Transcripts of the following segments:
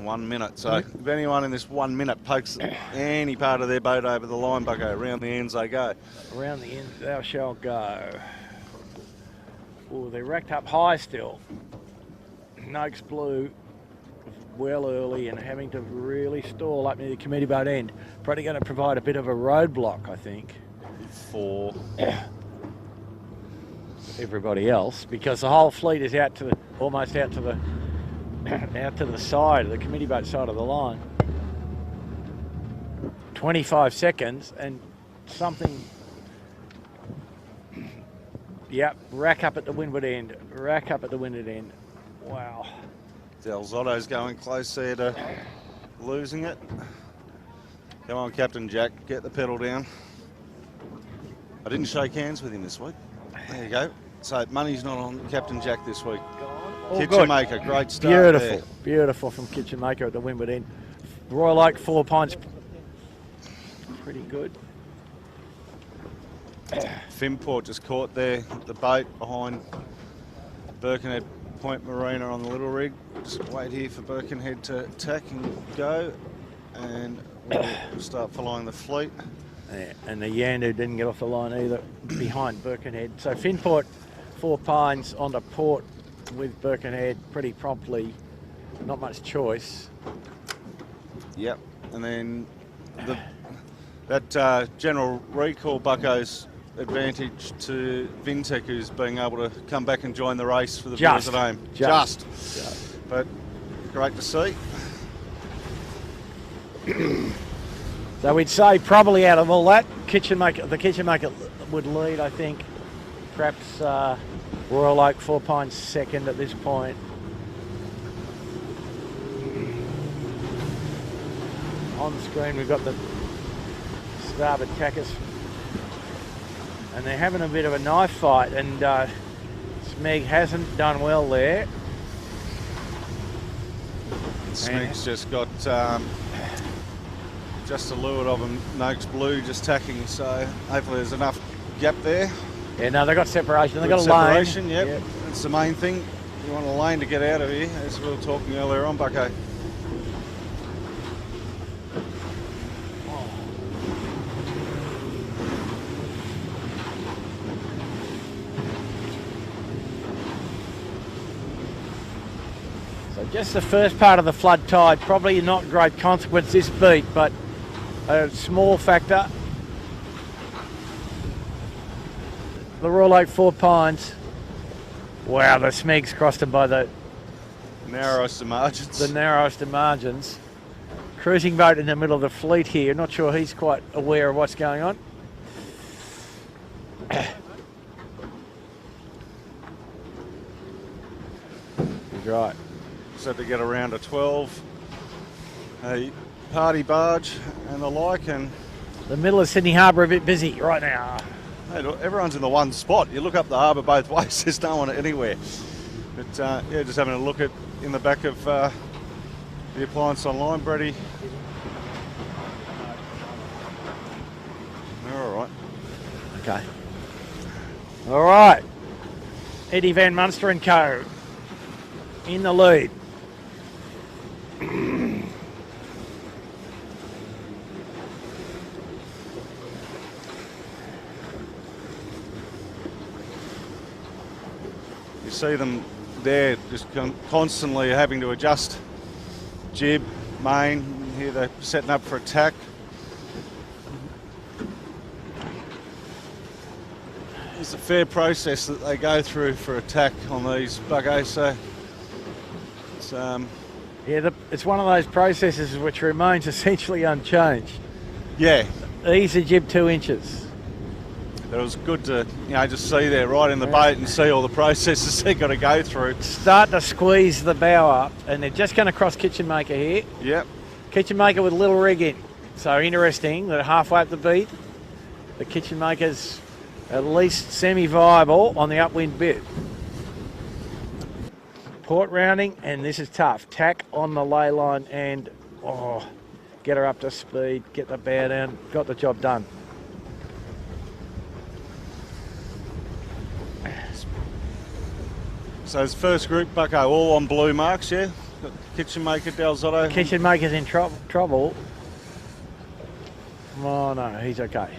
1 minute. So if anyone in this 1 minute pokes any part of their boat over the line, bucko, around the ends they go. Around the ends thou shalt go. Oh, they're racked up high still. Noakes Blue well early and having to really stall up near the committee boat end. Probably going to provide a bit of a roadblock, I think, for everybody else, because the whole fleet is out to the almost out to the side, the committee boat side of the line. 25 seconds and something. Yep, rack up at the windward end. Rack up at the windward end. Wow. Del Zotto's going close there to losing it. Come on, Captain Jack, get the pedal down. I didn't shake hands with him this week. There you go. So money's not on Captain Jack this week. Kitchen Maker, great start. Beautiful, there. Beautiful from Kitchen Maker at the windward end. Royal Oak 4 Pines, pretty good. Finport just caught there, the boat behind Birkenhead Point Marina on the little rig. Just wait here for Birkenhead to attack and go, and we'll start following the fleet. Yeah, and the Yandu didn't get off the line either, behind Birkenhead. So Finport, 4 Pines onto port with Birkenhead pretty promptly. Not much choice. Yep, and then that general recall bucko's advantage to Vintech, who's being able to come back and join the race for the viewers at home. Just. But great to see. So we'd say probably out of all that, the Kitchen Maker would lead, I think. Perhaps Royal Oak 4 Pines second at this point. On the screen we've got the starboard tackers, and they're having a bit of a knife fight, and Smeg hasn't done well there. Smeg's just got just a leeward of him, Noakes Blue just tacking, so hopefully there's enough gap there. Yeah, no, they've got separation. They've got a separation, lane. Yep. That's the main thing. You want a lane to get out of here, as we were talking earlier on, bucko. So just the first part of the flood tide, probably not great consequence this beat, but a small factor. The Royal Oak 4 Pines. Wow, the Smegs crossed them by the narrowest of margins. The narrowest of margins. Cruising boat in the middle of the fleet here. Not sure he's quite aware of what's going on. He's right. Just had to get around a 12, a party barge and the like, and the middle of Sydney Harbour a bit busy right now. Hey, look, everyone's in the one spot. You look up the harbour both ways, there's no one anywhere. But yeah, just having a look at in the back of the appliance online, Brady. They're all right. Okay. All right. Eddie Van Munster and co. in the lead. You see them there just constantly having to adjust jib, main. Here they're setting up for attack. It's a fair process that they go through for attack on these buggos, so it's yeah, it's one of those processes which remains essentially unchanged. Yeah. Ease the jib 2 inches. It was good to, just see there right in the boat and see all the processes they've got to go through. Start to squeeze the bow up, and they're just going to cross Kitchen Maker here. Yep. Kitchen Maker with a little rig in. So interesting that halfway up the beat, the Kitchen Maker's at least semi-viable on the upwind bit. Port rounding, and this is tough. Tack on the ley line and, get her up to speed, get the bow down, got the job done. So it's first group, bucko, all on blue marks, yeah? Got Kitchen Maker, Dalzotto. Kitchen Maker's in trouble. Oh no, he's okay.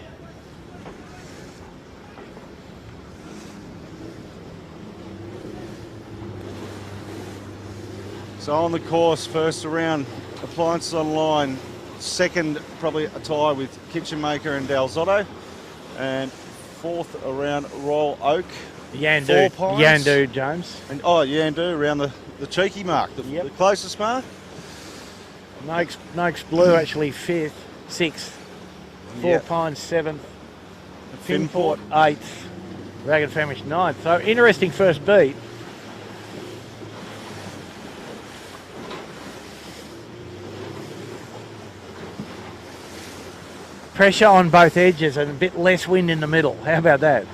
So on the course, first around, Appliances Online. Second, probably a tie with Kitchen Maker and Dalzotto. And fourth around, Royal Oak. Yandu, 4 Pines. Yandu, James. And Yandu around the cheeky mark, the closest mark. Noakes Blue actually 5th, 6th. 4 Pines 7th. Finport 8th. Ragged Famish 9th. So interesting first beat. Pressure on both edges and a bit less wind in the middle. How about that?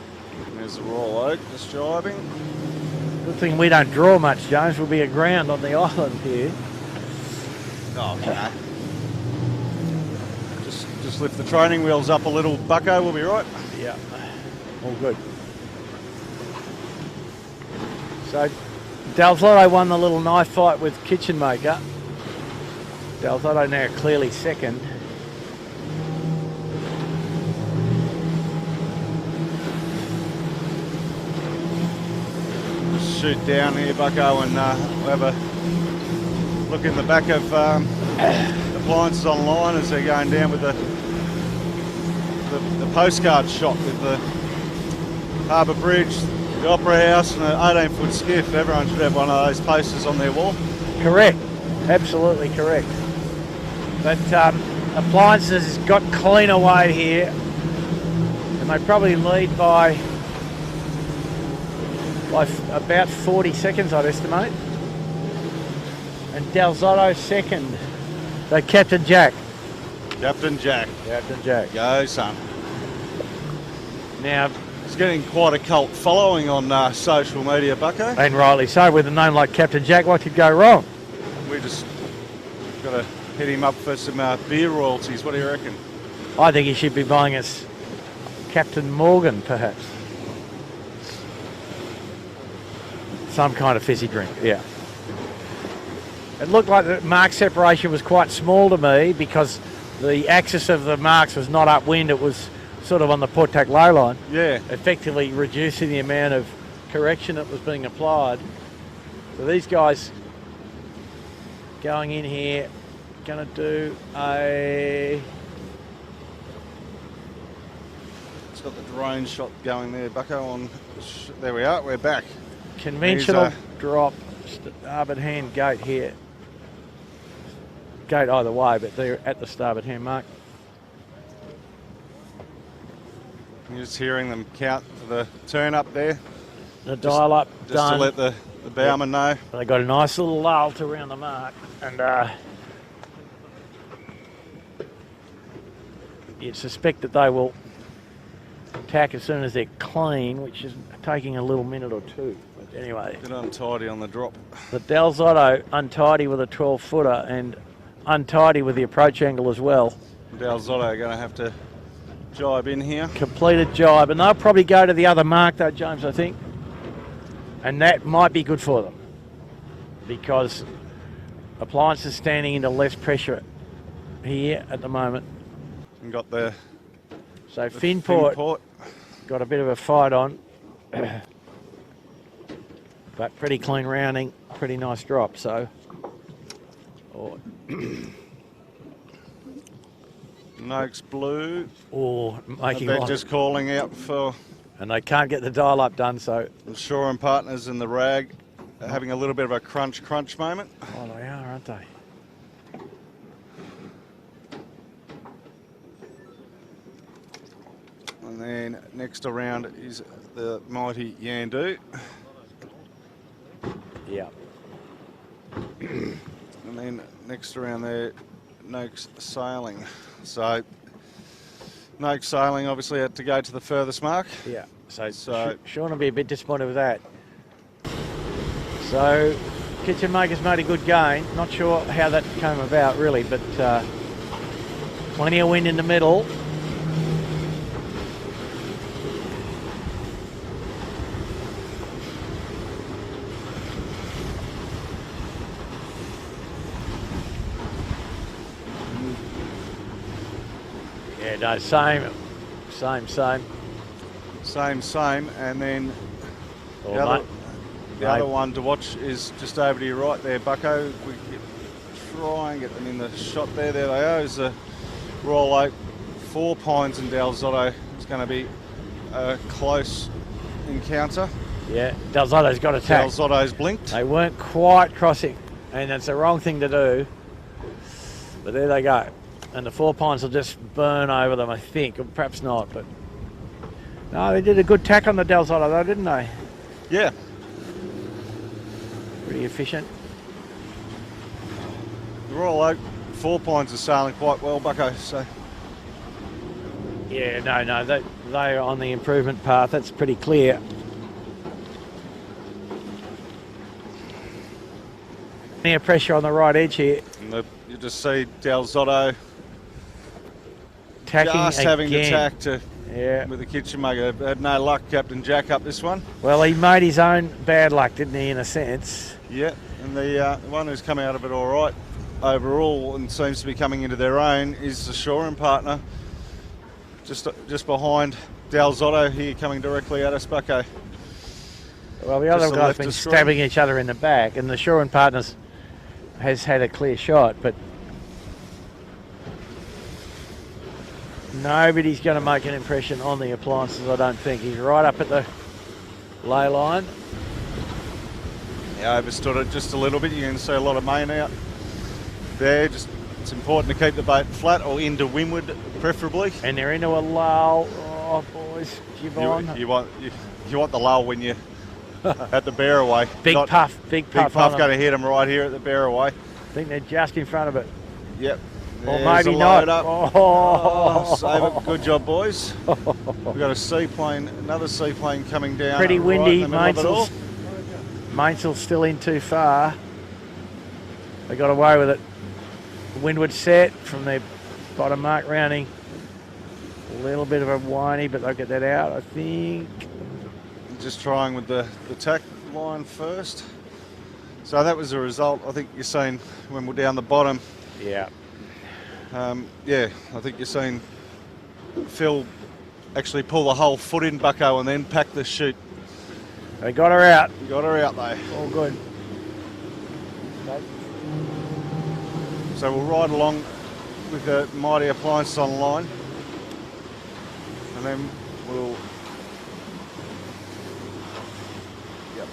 There's the Royal Oak just driving. Good thing we don't draw much, James. We'll be aground on the island here. Oh, okay. Just lift the training wheels up a little, bucko, we'll be right. Yeah, all good. So Dalzotto won the little knife fight with Kitchen Maker. Dalzotto now clearly second. Shoot down here, bucko, and we'll have a look in the back of Appliances Online as they're going down with the postcard shot with the Harbour Bridge, the Opera House and an 18-foot skiff. Everyone should have one of those posters on their wall. Correct, absolutely correct. But Appliances has got clean away here, and they probably lead by about 40 seconds, I'd estimate. And Dalzotto second. So Captain Jack. Captain Jack. Captain Jack. Go, son. Now, it's getting quite a cult following on social media, bucko. And rightly so, with a name like Captain Jack, what could go wrong? We just got to hit him up for some beer royalties. What do you reckon? I think he should be buying us Captain Morgan, perhaps. Some kind of fizzy drink, yeah. It looked like the mark separation was quite small to me because the axis of the marks was not upwind, it was sort of on the Portac low line. Yeah. Effectively reducing the amount of correction that was being applied. So these guys going in here, going to do a... It's got the drone shot going there, bucko, on... There we are, we're back. Conventional drop, starboard hand gate here. Gate either way, but they're at the starboard hand mark. You're just hearing them count for the turn up there. The dial up just done. To let the bowman know. They got a nice little lull to around the mark, and you'd suspect that they will tack as soon as they're clean, which is taking a little minute or two. But anyway. Bit untidy on the drop. The Dalzotto untidy with a 12-footer and untidy with the approach angle as well. Dalzotto are going to have to jibe in here. Completed jibe, and they'll probably go to the other mark though, James, I think. And that might be good for them because Appliances standing into less pressure here at the moment. And got the Finport got a bit of a fight on. But pretty clean rounding, pretty nice drop. So, Noakes Blue. or making They're just calling out for. And they can't get the dial up done. So, Shaw and Partners in the rag are having a little bit of a crunch moment. Oh, they are, aren't they? And then next around is the mighty Yandu. Yeah. And then next around there, Noakes Sailing. So Noakes Sailing obviously had to go to the furthest mark. Yeah. So Sean will be a bit disappointed with that. So Kitchen Maker's made a good gain. Not sure how that came about really, but plenty of wind in the middle. no, same. Same. And then Or the other, mate, the other one to watch is just over to your right there, Bucko. We try and get them in the shot there. There they are. Is the Royal Oak, Four Pines and Dalzotto. It's going to be a close encounter. yeah, Dalzotto's got attacked. Dalzotto's blinked. They weren't quite crossing, and it's the wrong thing to do. But there they go. And the Four Pines will just burn over them, I think. Or perhaps not, but... No, they did a good tack on the Dalzotto though, didn't they? Yeah. Pretty efficient. The Royal Oak, Four Pines are sailing quite well, Bucko, so... Yeah, no, they're on the improvement path. That's pretty clear. Near pressure on the right edge here. And you just see Dalzotto Tacking just again. having to tack to... Yeah. With the kitchen mugger. Had no luck, Captain Jack, up this one. Well, he made his own bad luck, didn't he, in a sense? Yeah, and the one who's come out of it all right overall and seems to be coming into their own is the Shoring partner. Just behind Dalzotto here, coming directly at us, Bucko. Well, the other Just the guy's left been of screen. stabbing each other in the back, and the Shoring Partners has had a clear shot, but nobody's going to make an impression on the appliances, I don't think. He's right up at the lay line. Yeah, overstood it just a little bit. You can see a lot of main out there. Just it's important to keep the boat flat or into windward, preferably. And they're into a lull. Oh, boys, jib on. You want the lull when you at the Bearaway. Big puff. Big puff going to hit them right here at the Bearaway. I think they're just in front of it. Yep. Or There's maybe a not. load up. Oh. Save it. Good job, boys. We've got a seaplane, another seaplane coming down. Pretty right windy. in the middle of it all. Mainsail's still in too far. They got away with it. Windward set from their bottom mark rounding. A little bit of a whiny, but they'll get that out, I think. Just trying with the tack line first. So that was the result. I think you're seeing when we're down the bottom. Yeah. Yeah, I think you're seeing Phil actually pull the whole foot in, Bucko, and then pack the chute. They got her out. Got her out though. All good. So we'll ride along with the mighty appliances on line, and then we'll. Yep.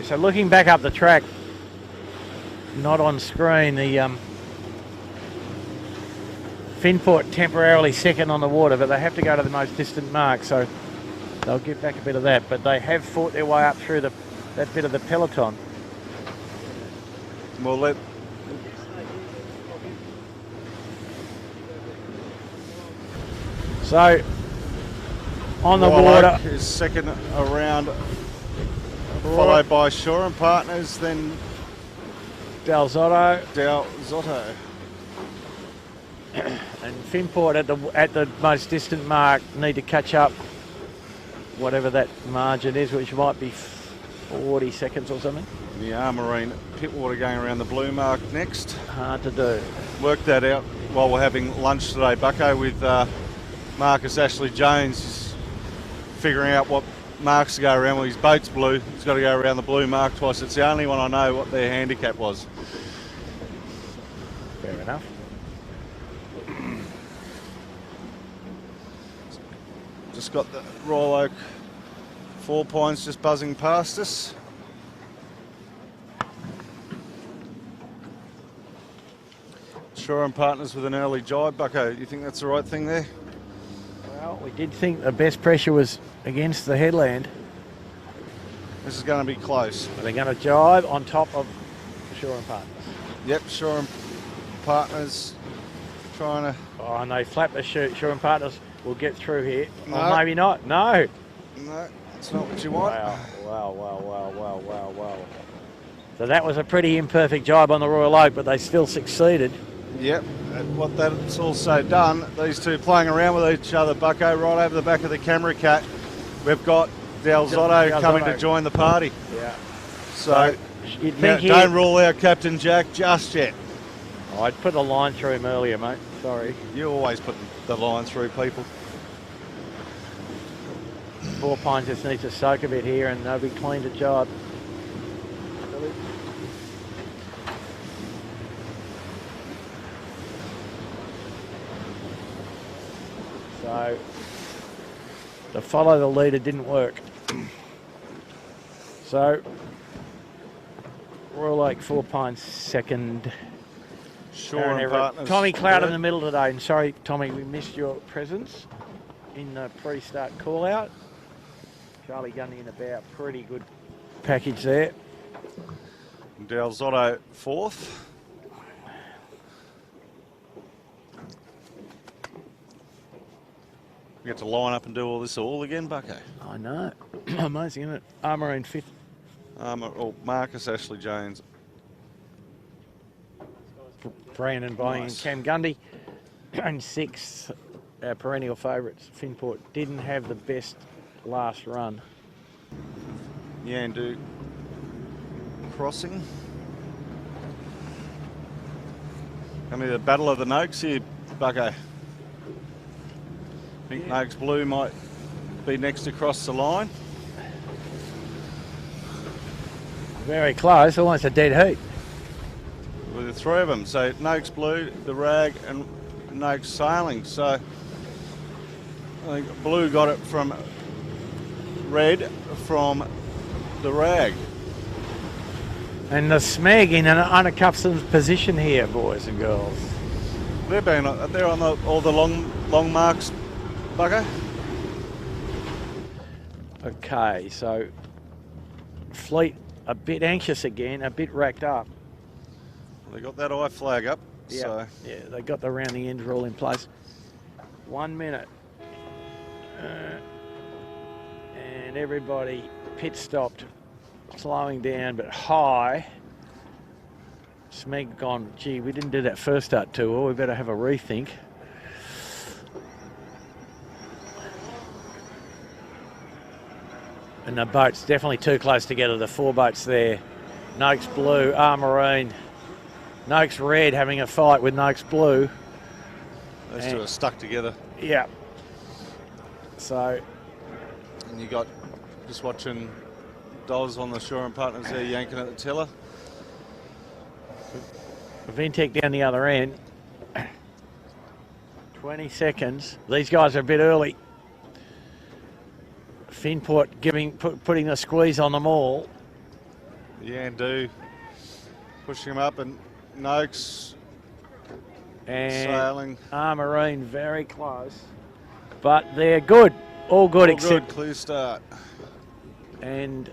So looking back up the track, not on screen, the Finport temporarily second on the water, but they have to go to the most distant mark, so they'll get back a bit of that. But they have fought their way up through that bit of the peloton. We'll let. So on the Royal water, Oak is second around, followed by Shoring Partners, then Dalzotto Dalzotto. and Finport at the most distant mark need to catch up, whatever that margin is, which might be 40 seconds or something. The Armarine Pitwater going around the blue mark next. Hard to do. Worked that out while we're having lunch today, Bucko, with Marcus Ashley Jones. He's figuring out what marks to go around. Well, his boat's blue. He's got to go around the blue mark twice. It's the only one I know what their handicap was. Fair enough. Just got the Royal Oak 4 Pines just buzzing past us. Shoring Partners with an early jibe, Bucko. You think that's the right thing there? Well, we did think the best pressure was against the headland. This is going to be close. But they're going to jibe on top of Shoring Partners. Yep, Shoring Partners trying to... Oh, and they flap the Shoring Partners. Will get through here. No. Or maybe not. No. No, that's not what you want. Wow. So that was a pretty imperfect jibe on the Royal Oak, but they still succeeded. Yep, and what that's also done, these two playing around with each other, Bucko, right over the back of the camera cat. We've got Dalzotto coming to join the party. Yeah. So you'd think don't rule out Captain Jack just yet. Oh, I'd put a line through him earlier, mate. Sorry. You always put the line through people. 4 Pines just needs to soak a bit here and they'll be clean to job. So, the follow the leader didn't work. So, Royal Oak 4 Pines second. Shore and Partners. Tommy Cloud in third. the middle today. And sorry, Tommy, we missed your presence in the pre-start call-out. Charlie Gundy in about pretty good package there. Del Zotto fourth. We get to line up and do all this all again, Bucko. I know. Amazing, isn't it? Armour in fifth. Marcus Ashley Jones. Brandon Boying Nice. and Cam Gundy. And sixth, our perennial favourites, Finport, didn't have the best last run. Yandu crossing. Gonna be the battle of the Noakes here, Bucko. I think Noakes Blue might be next across the line. Very close, almost a dead heat. With the three of them. So Noakes Blue, the Rag and Noakes Sailing. So I think Blue got it from Red from the Rag. And the Smeg in an unaccustomed position here, boys and girls. They're on all the long marks, Bucko. Okay, so Fleet a bit anxious again, a bit racked up. They got that eye flag up. Yeah, So yeah, they got the rounding end rule in place. 1 minute. And everybody pit stopped, slowing down, but high. Smeg gone, gee, we didn't do that first start too well, we better have a rethink. And the boat's definitely too close together, the 4 boats there. Noakes Blue, Marine, Noakes Red having a fight with Noakes Blue. those two are stuck together. Yeah. So, And you got just watching Doz on the Shore and Partners there yanking at the tiller. Vintech down the other end. 20 seconds. These guys are a bit early. Finport putting the squeeze on them all. Yandu pushing him up, and Noakes And sailing. Marine very close. But they're good. All good All except. good, clear start. And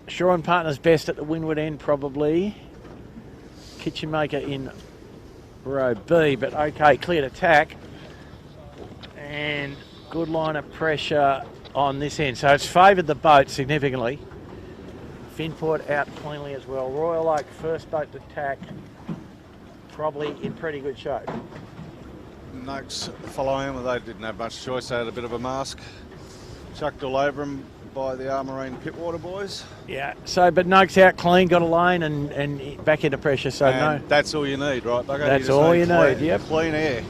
Shore and Partners best at the windward end probably. Kitchen Maker in row B, but okay, cleared attack. And good line of pressure on this end. So it's favoured the boat significantly. Finport out cleanly as well. Royal Oak first boat to tack, probably in pretty good shape. Noakes following him, they didn't have much choice. They had a bit of a mask chucked all over him by the Armarine Pitwater boys. Yeah, so but Noakes out clean, got a lane and back into pressure, so And no. that's all you need, right, Bugger? That's just all you clean, need, yep. Clean air.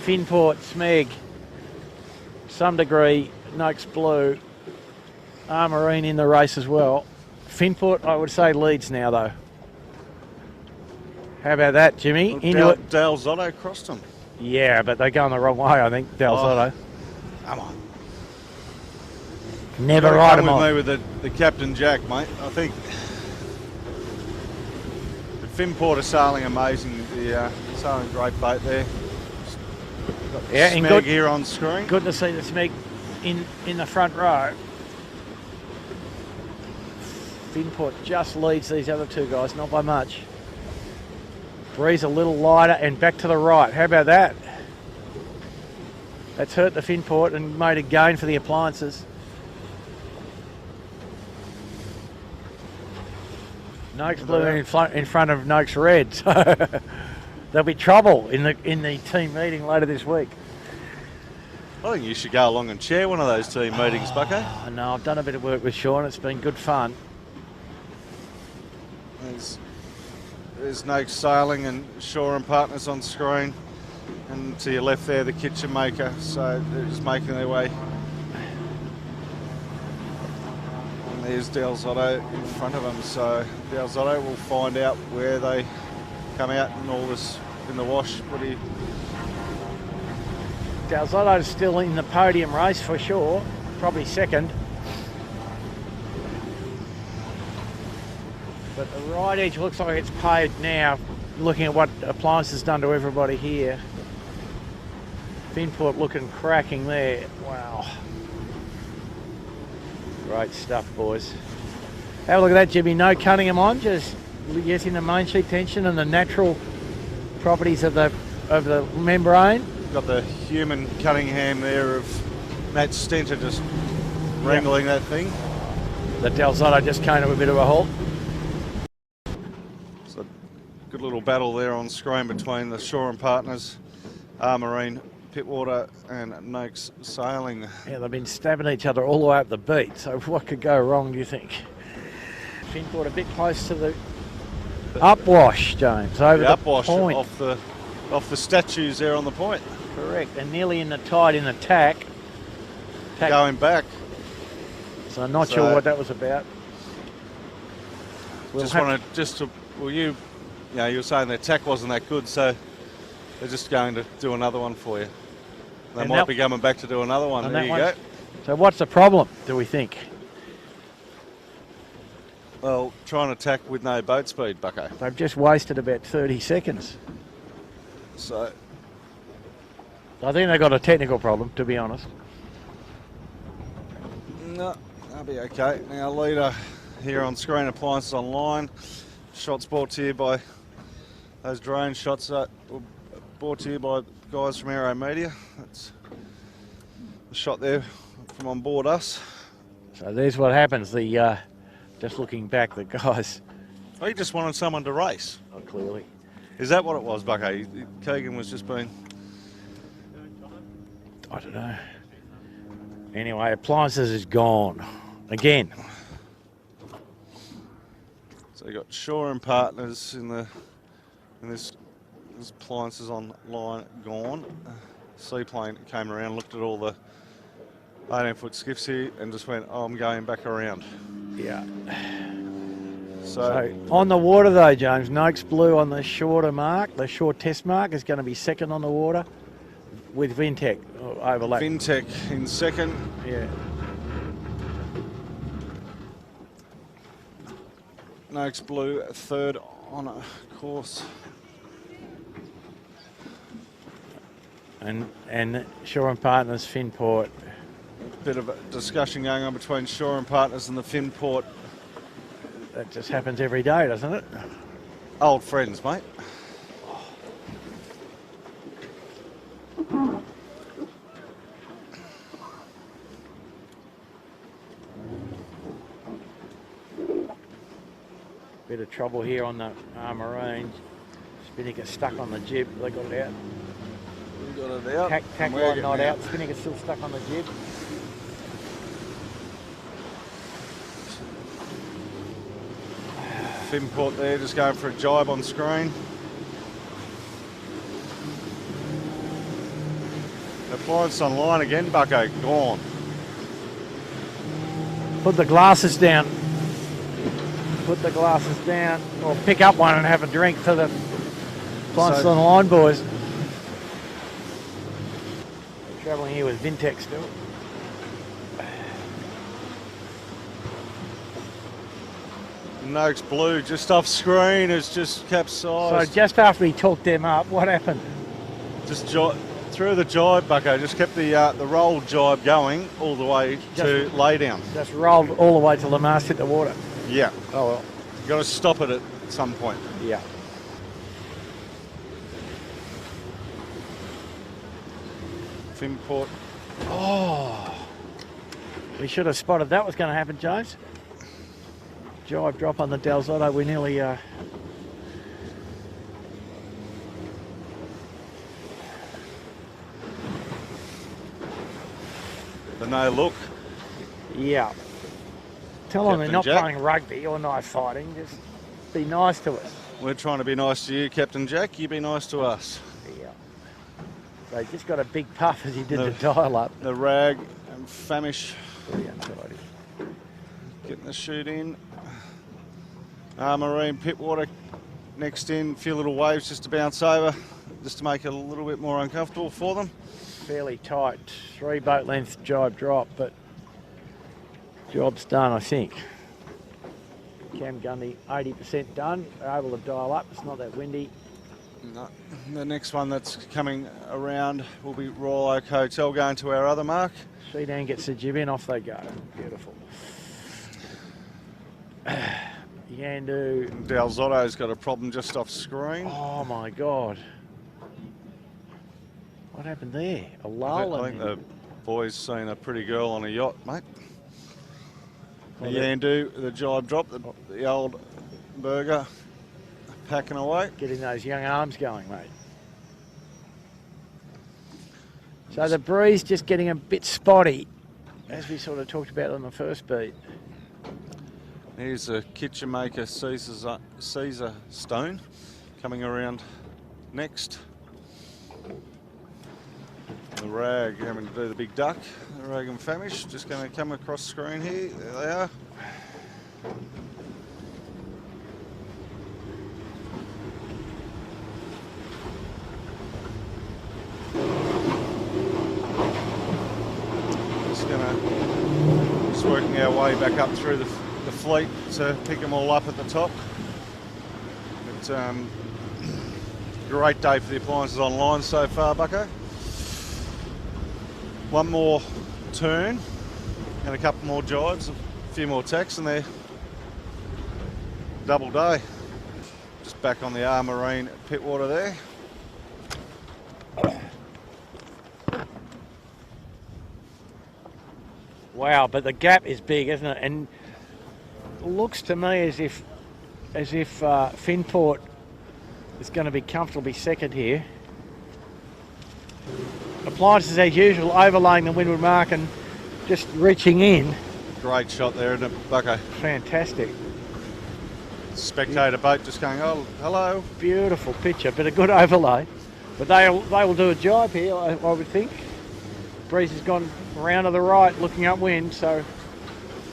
Finport, Smeg, some degree, Noakes Blue, Marine in the race as well. Finport, I would say, leads now though. How about that, Jimmy? Into it. Dale Zotto crossed him. Yeah, but they're going the wrong way, I think, Del Zotto. Come on. Never Gotta ride come them with off. me with the Captain Jack, mate. I think the Finport are sailing amazing. The sailing great boat there. Yeah, and Smeg good, here on screen. good to see the Smeg in the front row. Finport just leads these other two guys, not by much. Breeze a little lighter and back to the right. How about that? That's hurt the Finport and made a gain for the appliances. Noakes Blue in front of Noakes Red. So there'll be trouble in the team meeting later this week. I think you should go along and chair one of those team meetings, Bucko. I know, I've done a bit of work with Sean. It's been good fun. there's no sailing and Shaw and Partners on screen. And to your left there, the Kitchen Maker. So they're just making their way. And there's Del Zotto in front of them. So Del Zotto will find out where they come out in all this in the wash. What do you? Del Zotto's still in the podium race for sure, probably second. But the right edge looks like it's paved now, looking at what Appliance has done to everybody here. Finport looking cracking there. Wow. Great stuff, boys. Have a look at that, Jimmy. No Cunningham on, just getting the main sheet tension and the natural properties of the membrane. Got the human Cunningham there of Matt Stenter just wrangling that thing. The Del Zotto just came to a bit of a halt. It's a good little battle there on screen between the Shaw and Partners, Marine, Pittwater and Noakes Sailing. Yeah, they've been stabbing each other all the way up the beat, so what could go wrong, do you think? Finport a bit close to the upwash, James, over the upwash point. off the statues there on the point. Correct, and nearly in the tide in the tack. Going back. So I'm not sure what that was about. You were saying their tack wasn't that good, so they're just going to do another one for you. They might be coming back to do another one. There you go. So what's the problem, do we think? Well, trying to tack with no boat speed, Bucko. They've just wasted about 30 seconds. So I think they've got a technical problem, to be honest. no, that'll be okay. Now, leader here on screen, Appliances Online. Shots brought to you by those drone shots that were brought to you by guys from Aero Media. That's the shot there from on board us. So there's what happens. The just looking back, the guys. Oh, he just wanted someone to race. Oh, clearly. Is that what it was, Bucko? Keegan was just being... I don't know. Anyway, Appliances is gone again. So you got Shaw and Partners in this Appliances Online gone. Seaplane came around, looked at all the 18-foot skiffs here and just went, oh, I'm going back around. Yeah. So on the water though, James, Noakes Blue on the shorter mark, the short test mark is going to be second on the water with Vintech overlap. Vintech in second. Yeah. Noakes Blue third on a course. And Shaw and Partners, Finport. Bit of a discussion going on between Shaw and Partners and the Finport. That just happens every day, doesn't it? Old friends, mate. Bit of trouble here on the Marine. Spinnaker stuck on the jib. They got it out. We got it out. Tack line not out. Spinnaker's still stuck on the jib. Finport there, just going for a jibe on screen. Appliance Online again, Bucko, gone. Put the glasses down. Put the glasses down, or pick up one and have a drink for the Appliances Online boys. We're travelling here with Vintech still. Noakes Blue just off screen has just capsized. So just after he talked them up, what happened? Just through the jibe, Bucko, just kept the roll jibe going all the way to lay down. Just rolled all the way till the mast hit the water. Yeah. Oh well. You've got to stop it at some point. Yeah. Finport. Oh. We should have spotted that was going to happen, James. Jibe drop on the Del Zotto. We nearly... The no look. Yeah. Tell them they're not Jack. playing rugby or knife fighting. Just be nice to us. We're trying to be nice to you, Captain Jack. You be nice to us. Yeah. So he just got a big puff as he did the dial up. The rag and famish. Pretty untidy. Getting the shoot in. Marine Pitwater next in. Few little waves just to bounce over, just to make it a little bit more uncomfortable for them. Fairly tight, 3 boat length jibe drop, but job's done, I think. Cam Gundy, 80% done. They're able to dial up. It's not that windy. No. The next one that's coming around will be Royal Oak Hotel, going to our other mark. Sheedan gets the jib in, off they go. Beautiful. Yandu. Dalzotto's got a problem just off screen. Oh my God. What happened there? A lull. I think the boys seen a pretty girl on a yacht, mate. The Yandu, the jibe drop, the old burger, packing away. Getting those young arms going, mate. So the breeze just getting a bit spotty, as we sort of talked about on the first beat. Here's a kitchen maker Caesar Stone coming around next. The rag having to do the big duck. The rag and famish just going to come across screen here. There they are. Just working our way back up through the fleet to pick them all up at the top. But, great day for the appliances online so far, Bucko. One more turn and a couple more jibes, a few more tacks, and they're double day. Just back on the Marine Pitwater there. Wow, but the gap is big, isn't it? And it looks to me as if Finport is going to be comfortably second here. Appliances as usual, overlaying the windward mark and just reaching in. Great shot there, isn't it, Bucko? Fantastic. Spectator boat just going, oh, hello. Beautiful picture, but a good overlay. But they will do a jibe here, I would think. Breeze has gone around to the right, looking upwind, so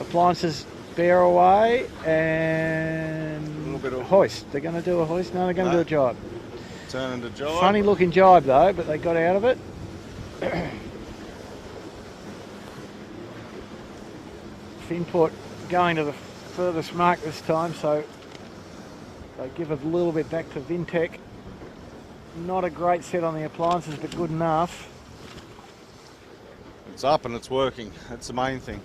appliances bear away and A little bit of hoist. They're going to do a hoist? No, they're going to do a jibe. Turn into jibe. Funny looking jibe though, but they got out of it. Finport going to the furthest mark this time, so they give a little bit back to Vintech. Not a great set on the appliances, but good enough. It's up and it's working. That's the main thing.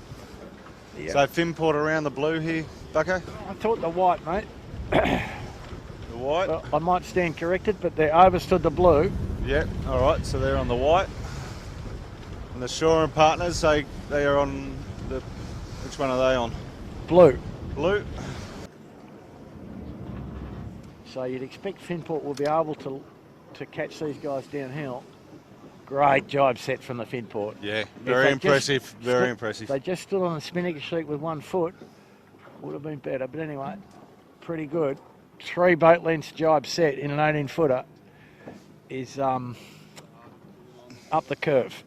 Yeah. So Finport around the blue here, Bucko? I thought the white, mate. The white? Well, I might stand corrected, but they overstood the blue. Yeah, all right, so they're on the white. And the Shore and Partners, they are on the, which one are they on? Blue. Blue. So you'd expect Finport will be able to catch these guys downhill. Great jibe set from the Finport. Yeah, very impressive, very If impressive. they just stood on the spinnaker sheet with 1 foot, would have been better. But anyway, pretty good. 3 boat lengths jibe set in an 18-footer is up the curve.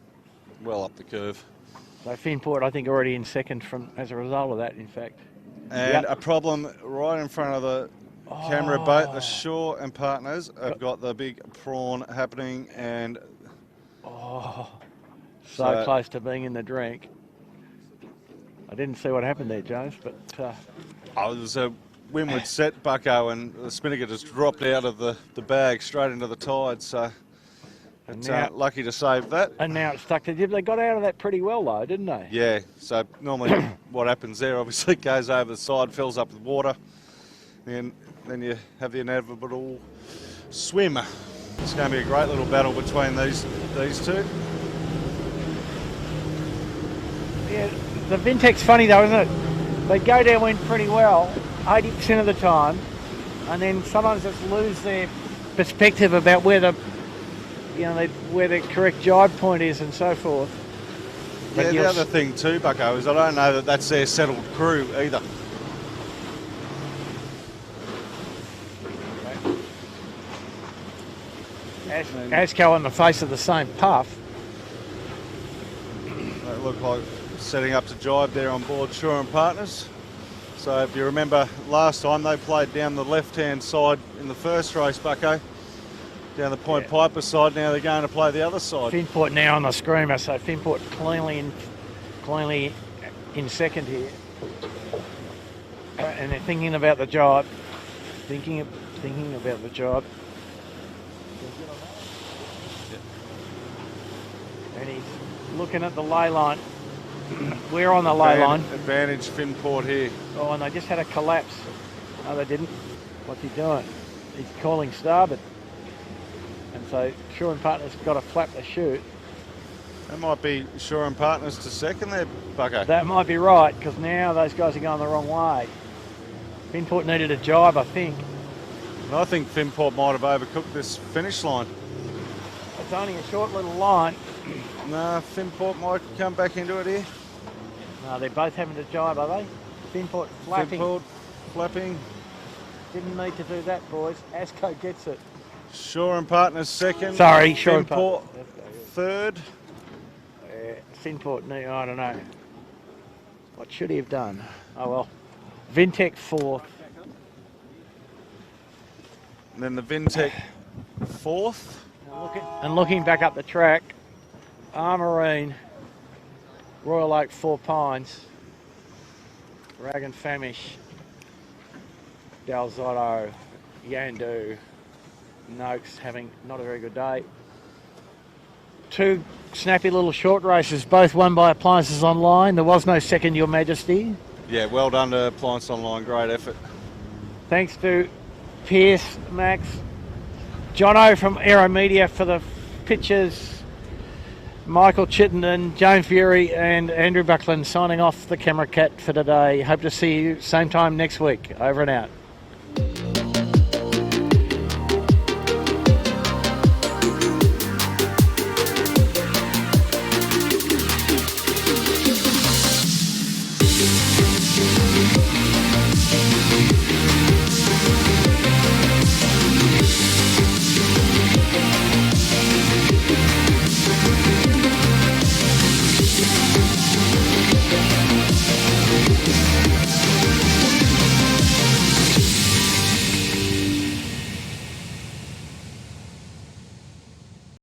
Well up the curve. So Finport, I think, already in second as a result of that, in fact. And a problem right in front of the camera boat, the Shore and Partners have got the big prawn happening, and so close to being in the drink. I didn't see what happened there, James, but... there's a windward set, Bucko, and the spinnaker just dropped out of the bag straight into the tide, so it's lucky to save that. And now it's stuck to jib. They got out of that pretty well, though, didn't they? Yeah, so normally what happens there, obviously, it goes over the side, fills up with water, and then you have the inevitable swim. It's going to be a great little battle between these two. Yeah, the Vintech's funny though, isn't it? They go downwind pretty well 80% of the time, and then sometimes just lose their perspective about where where the correct jibe point is and so forth. But yeah, the other thing too, Bucko, is I don't know that that's their settled crew either. Asco on the face of the same puff. They look like setting up to jibe there on board Shore and Partners. So if you remember last time, they played down the left-hand side in the first race, Bucko. Down the Point Piper side, now they're going to play the other side. Finport now on the screamer, so Finport cleanly in second here. And they're thinking about the job. Thinking about the job. And he's looking at the ley line. We're on the ley line. Advantage Finport here. Oh, and they just had a collapse. No, they didn't. What's he doing? He's calling starboard. And so Shore and Partners got to flap the chute. That might be Shore and Partners to second there, Bucko. That might be right, because now those guys are going the wrong way. Finport needed a jibe, I think. And I think Finport might have overcooked this finish line. It's only a short little line. Nah, Finport might come back into it here. No, they're both having to jibe, are they? Finport flapping. Finport flapping. Didn't need to do that, boys. Asco gets it. Shore and Partners second. Sorry, Shore and Finport Partners. third. Finport, I don't know. What should he have done? Oh well. Vintech fourth. And then the Vintech fourth. And looking back up the track, Armarine, Royal Oak, Four Pines, Rag and Famish, Dalzotto, Yandu, Noakes having not a very good day. Two snappy little short races, both won by Appliances Online. There was no second, Your Majesty. Yeah, well done to Appliance Online. Great effort. Thanks to Pierce, Max, Jono from Aero Media for the pictures, Michael Chittenden, Joan Fury and Andrew Buckland signing off the Camera Cat for today. Hope to see you same time next week. Over and out.